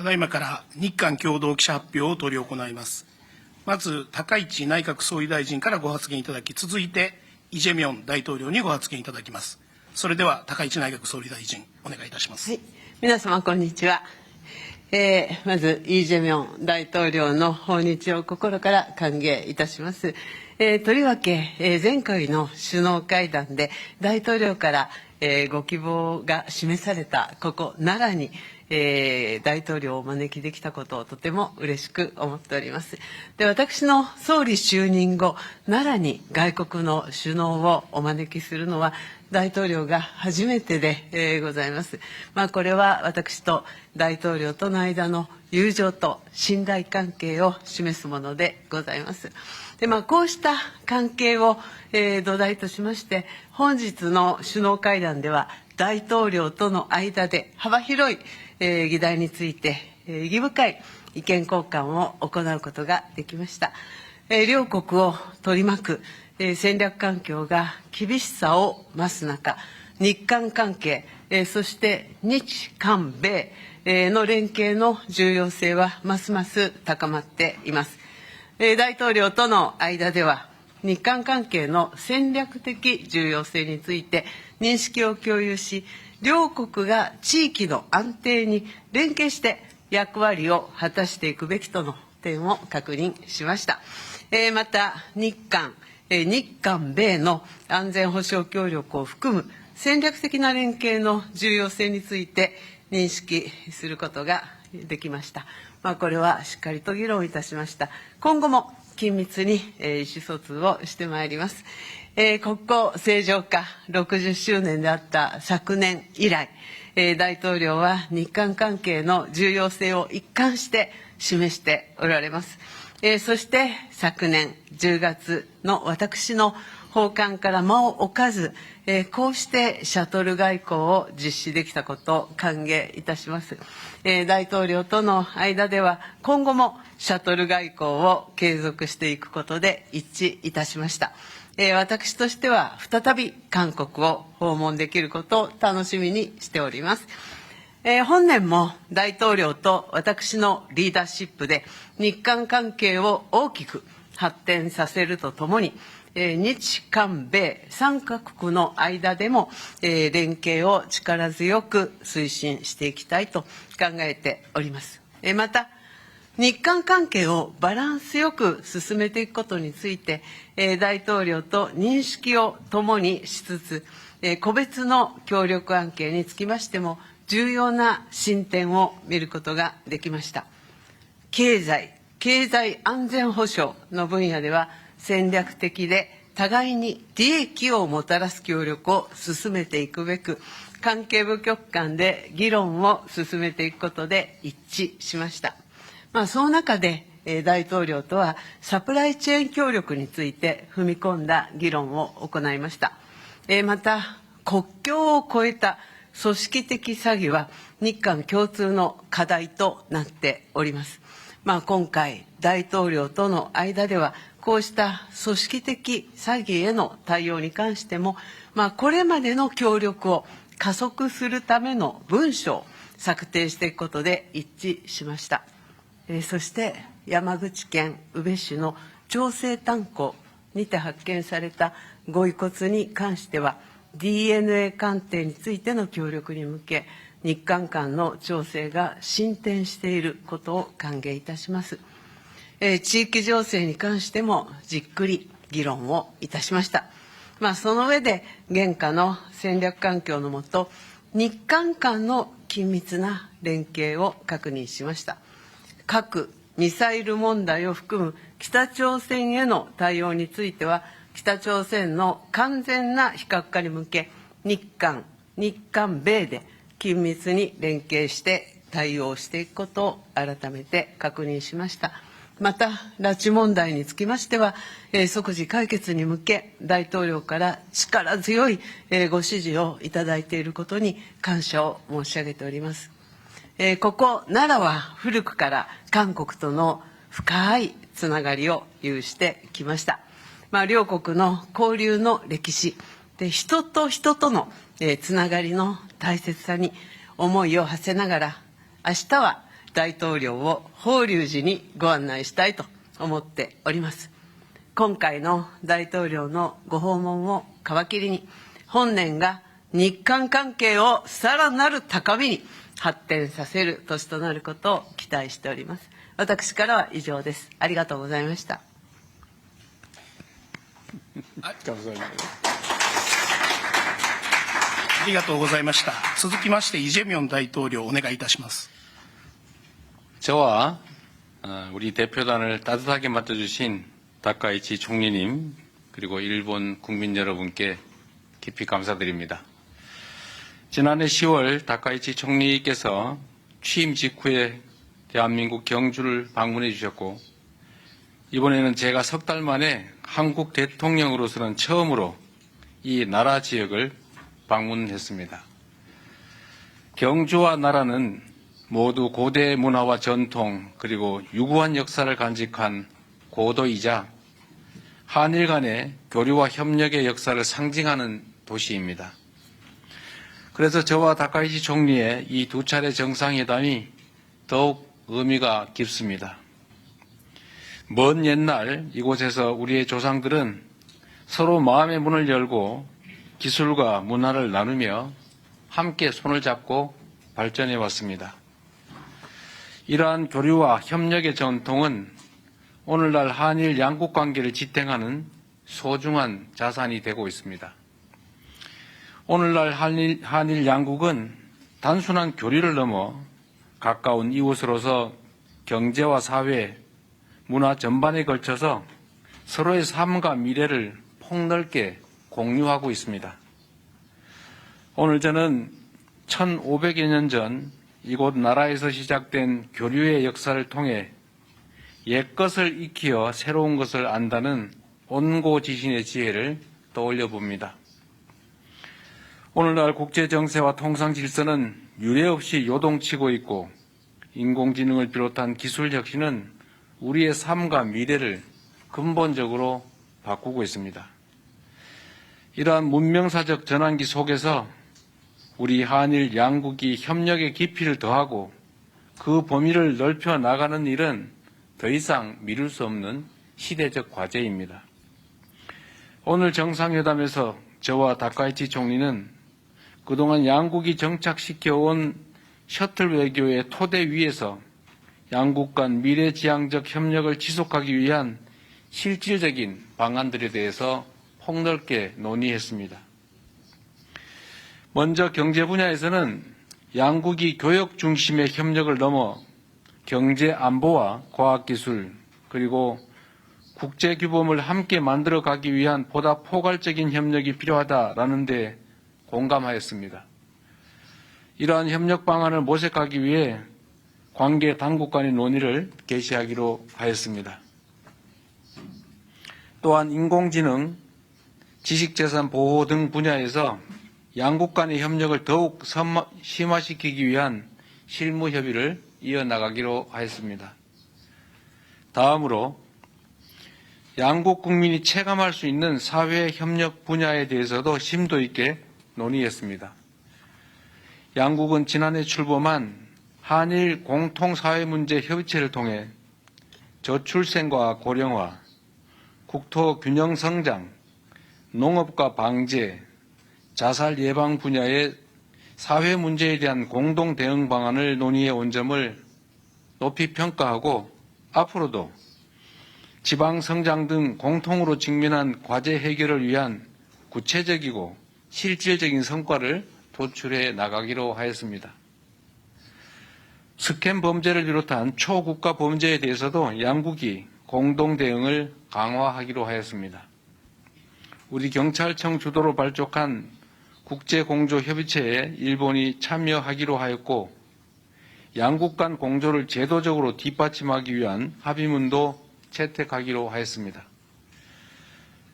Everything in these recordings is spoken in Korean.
ただいまから日韓共同記者発表を執り行います。まず、高市内閣総理大臣からご発言いただき、続いて、イ・ジェミョン大統領にご発言いただきます。それでは、高市内閣総理大臣、お願いいたします。はい、皆様、こんにちは。まず、イ・ジェミョン大統領の訪日を心から歓迎いたします。とりわけ、前回の首脳会談で、大統領から、ご希望が示された、ここ、奈良に、大統領をお招きできたことをとても嬉しく思っております。で、私の総理就任後、奈良に外国の首脳をお招きするのは、大統領が初めてで、ございます。これは私と大統領との間の友情と信頼関係を示すものでございます。で、こうした関係を、土台としまして、本日の首脳会談では、大統領との間で幅広い、議題について、意義深い意見交換を行うことができました。両国を取り巻く、戦略環境が厳しさを増す中、日韓関係、そして日韓米の連携の重要性はますます高まっています。大統領との間では、日韓関係の戦略的重要性について認識を共有し、両国が地域の安定に連携して役割を果たしていくべきとの点を確認しました。また、日韓米の安全保障協力を含む戦略的な連携の重要性について認識することができました。これはしっかりと議論いたしました。今後も緊密に意思疎通をしてまいります。国交正常化60周年であった昨年以来、大統領は日韓関係の重要性を一貫して示しておられます。そして昨年10月の私の訪韓から間を置かず、こうしてシャトル外交を実施できたことを歓迎いたします。大統領との間では今後もシャトル外交を継続していくことで一致いたしました。私としては再び韓国を訪問できることを楽しみにしております。本年も大統領と私のリーダーシップで日韓関係を大きく発展させるとともに、日韓米3カ国の間でも連携を力強く推進していきたいと考えております。また、日韓関係をバランスよく進めていくことについて、大統領と認識を共にしつつ、個別の協力案件につきましても、重要な進展を見ることができました。経済安全保障の分野では、戦略的で互いに利益をもたらす協力を進めていくべく、関係部局間で議論を進めていくことで一致しました。その中で、大統領とはサプライチェーン協力について踏み込んだ議論を行いました。また、国境を越えた組織的詐欺は日韓共通の課題となっております。今回、大統領との間では、こうした組織的詐欺への対応に関しても、これまでの協力を加速するための文書を策定していくことで一致しました。そして山口県宇部市の長生炭鉱にて発見されたご遺骨に関しては、DNA 鑑定についての協力に向け、日韓間の調整が進展していることを歓迎いたします。地域情勢に関してもじっくり議論をいたしました。その上で、現下の戦略環境のもと、日韓間の緊密な連携を確認しました。核・ミサイル問題を含む北朝鮮への対応については、北朝鮮の完全な非核化に向け、日韓米で緊密に連携して対応していくことを改めて確認しました。また、拉致問題につきましては、即時解決に向け、大統領から力強いご指示をいただいていることに感謝を申し上げております。ここ奈良は古くから韓国との深いつながりを有してきました。両国の交流の歴史で、人と人とのつながりの大切さに思いを馳せながら、明日は大統領を法隆寺にご案内したいと思っております。今回の大統領のご訪問を皮切りに、本年が日韓関係をさらなる高みに発展させる年となることを期待しております。私からは以上です。ありがとうございました。ありがとうございました。続きまして、イ・ジェミョン大統領、お願いいたします。 저와 우리 대표단을 따뜻하게 맡아주신 다카이치 총리님 그리고 일본 국민 여러분께 깊이 감사드립니다. 지난해 10월 다카이치 총리께서 취임 직후에 대한민국 경주를 방문해 주셨고 이번에는 제가 석 달 만에 한국 대통령으로서는 처음으로 이 나라 지역을 방문했습니다. 경주와 나라는 모두 고대 문화와 전통 그리고 유구한 역사를 간직한 고도이자 한일 간의 교류와 협력의 역사를 상징하는 도시입니다. 그래서 저와 다카이치 총리의 이 두 차례 정상회담이 더욱 의미가 깊습니다. 먼 옛날 이곳에서 우리의 조상들은 서로 마음의 문을 열고 기술과 문화를 나누며 함께 손을 잡고 발전해 왔습니다. 이러한 교류와 협력의 전통은 오늘날 한일 양국 관계를 지탱하는 소중한 자산이 되고 있습니다. 오늘날 한일 양국은 단순한 교류를 넘어 가까운 이웃으로서 경제와 사회, 문화 전반에 걸쳐서 서로의 삶과 미래를 폭넓게 공유하고 있습니다. 오늘 저는 1500여 년 전 이곳 나라에서 시작된 교류의 역사를 통해 옛것을 익히어 새로운 것을 안다는 온고지신의 지혜를 떠올려 봅니다. 오늘날 국제 정세와 통상 질서는 유례없이 요동치고 있고 인공지능을 비롯한 기술 혁신은 우리의 삶과 미래를 근본적으로 바꾸고 있습니다. 이러한 문명사적 전환기 속에서 우리 한일 양국이 협력의 깊이를 더하고 그 범위를 넓혀 나가는 일은 더 이상 미룰 수 없는 시대적 과제입니다. 오늘 정상회담에서 저와 다카이치 총리는 그동안 양국이 정착시켜온 셔틀 외교의 토대 위에서 양국 간 미래지향적 협력을 지속하기 위한 실질적인 방안들에 대해서 폭넓게 논의했습니다. 먼저 경제 분야에서는 양국이 교역 중심의 협력을 넘어 경제 안보와 과학기술 그리고 국제규범을 함께 만들어가기 위한 보다 포괄적인 협력이 필요하다라는 데 공감하였습니다. 이러한 협력 방안을 모색하기 위해 관계 당국 간의 논의를 개시하기로 하였습니다. 또한 인공지능, 지식재산 보호 등 분야에서 양국 간의 협력을 더욱 심화시키기 위한 실무 협의를 이어나가기로 하였습니다. 다음으로 양국 국민이 체감할 수 있는 사회 협력 분야에 대해서도 심도 있게 논의했습니다. 양국은 지난해 출범한 한일 공통사회문제 협의체를 통해 저출생과 고령화, 국토 균형 성장, 농업과 방제, 자살 예방 분야의 사회 문제에 대한 공동 대응 방안을 논의해 온 점을 높이 평가하고 앞으로도 지방 성장 등 공통으로 직면한 과제 해결을 위한 구체적이고 실질적인 성과를 도출해 나가기로 하였습니다. 스캔 범죄를 비롯한 초국가 범죄에 대해서도 양국이 공동 대응을 강화하기로 하였습니다. 우리 경찰청 주도로 발족한 국제공조협의체에 일본이 참여하기로 하였고 양국 간 공조를 제도적으로 뒷받침하기 위한 합의문도 채택하기로 하였습니다.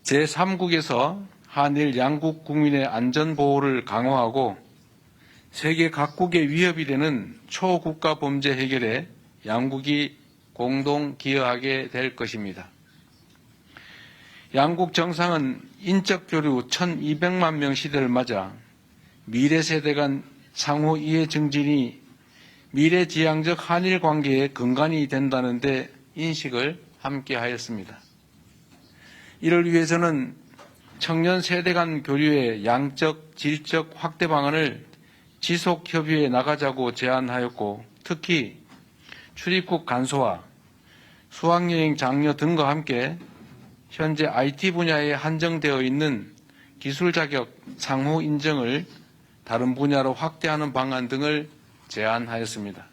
제3국에서 한일 양국 국민의 안전보호를 강화하고 세계 각국의 위협이 되는 초국가 범죄 해결에 양국이 공동 기여하게 될 것입니다. 양국 정상은 인적 교류 1200만 명 시대를 맞아 미래 세대 간 상호 이해 증진이 미래지향적 한일 관계의 근간이 된다는 데 인식을 함께 하였습니다. 이를 위해서는 청년 세대 간 교류의 양적, 질적 확대 방안을 지속 협의해 나가자고 제안하였고, 특히 출입국 간소화, 수학여행 장려 등과 함께 현재 IT 분야에 한정되어 있는 기술 자격 상호 인정을 다른 분야로 확대하는 방안 등을 제안하였습니다.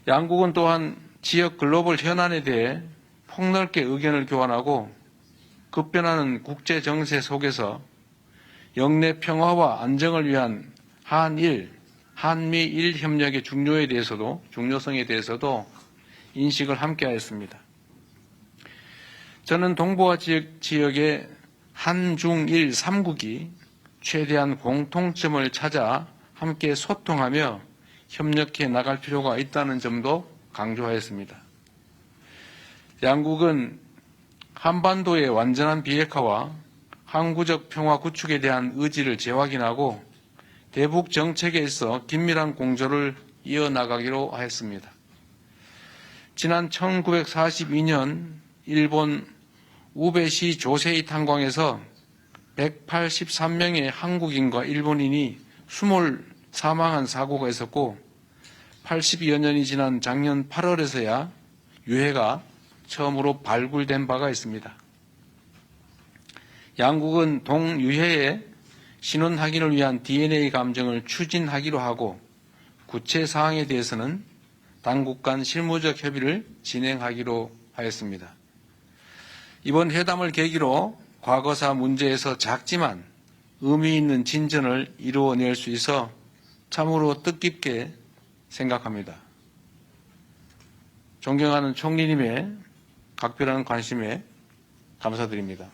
양국은 또한 지역 글로벌 현안에 대해 폭넓게 의견을 교환하고 급변하는 국제 정세 속에서 영내 평화와 안정을 위한 한일, 한미일 협력의 중요성에 대해서도 인식을 함께하였습니다. 저는 동북아 지역의 한중일 3국이 최대한 공통점을 찾아 함께 소통하며 협력해 나갈 필요가 있다는 점도 강조하였습니다. 양국은 한반도의 완전한 비핵화와 항구적 평화 구축에 대한 의지를 재확인하고 대북 정책에 있어 긴밀한 공조를 이어나가기로 하였습니다. 지난 1942년 일본 우베시 조세이 탄광에서 183명의 한국인과 일본인이 숨을 사망한 사고가 있었고 80여 년이 지난 작년 8월에서야 유해가 처음으로 발굴된 바가 있습니다. 양국은 동유해의 신원 확인을 위한 DNA 감정을 추진하기로 하고 구체 사항에 대해서는 당국 간 실무적 협의를 진행하기로 하였습니다. 이번 회담을 계기로 과거사 문제에서 작지만 의미 있는 진전을 이루어낼 수 있어 참으로 뜻깊게 생각합니다. 존경하는 총리님의 각별한 관심에 감사드립니다.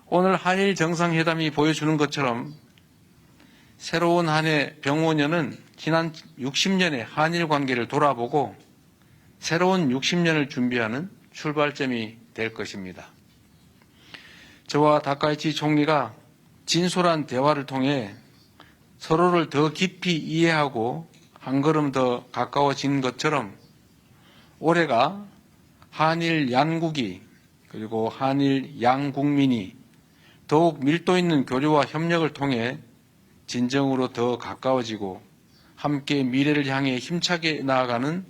오늘 한일 정상회담이 보여주는 것처럼 새로운 한 해 병오년은 지난 60년의 한일 관계를 돌아보고 새로운 60년을 준비하는 출발점이 될 것입니다. 저와 다카이치 총리가 진솔한 대화를 통해 서로를 더 깊이 이해하고 한 걸음 더 가까워진 것처럼 올해가 한일 양국이 그리고 한일 양국민이 더욱 밀도 있는 교류와 협력을 통해 진정으로 더 가까워지고 함께 미래를 향해 힘차게 나아가는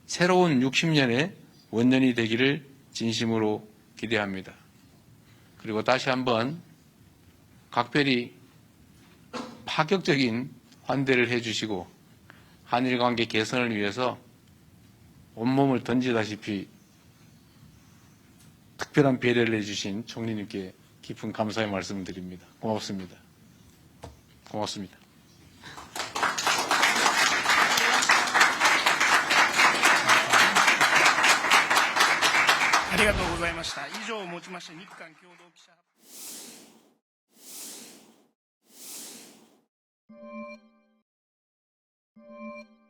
새로운 60년의 원년이 되기를 진심으로 기대합니다. 그리고 다시 한번 각별히 파격적인 환대를 해주시고 한일 관계 개선을 위해서 온몸을 던지다시피 특별한 배려를 해주신 총리님께 깊은 감사의 말씀을 드립니다. 고맙습니다. 고맙습니다. ありがとうございました。以上をもちまして日韓共同記者発表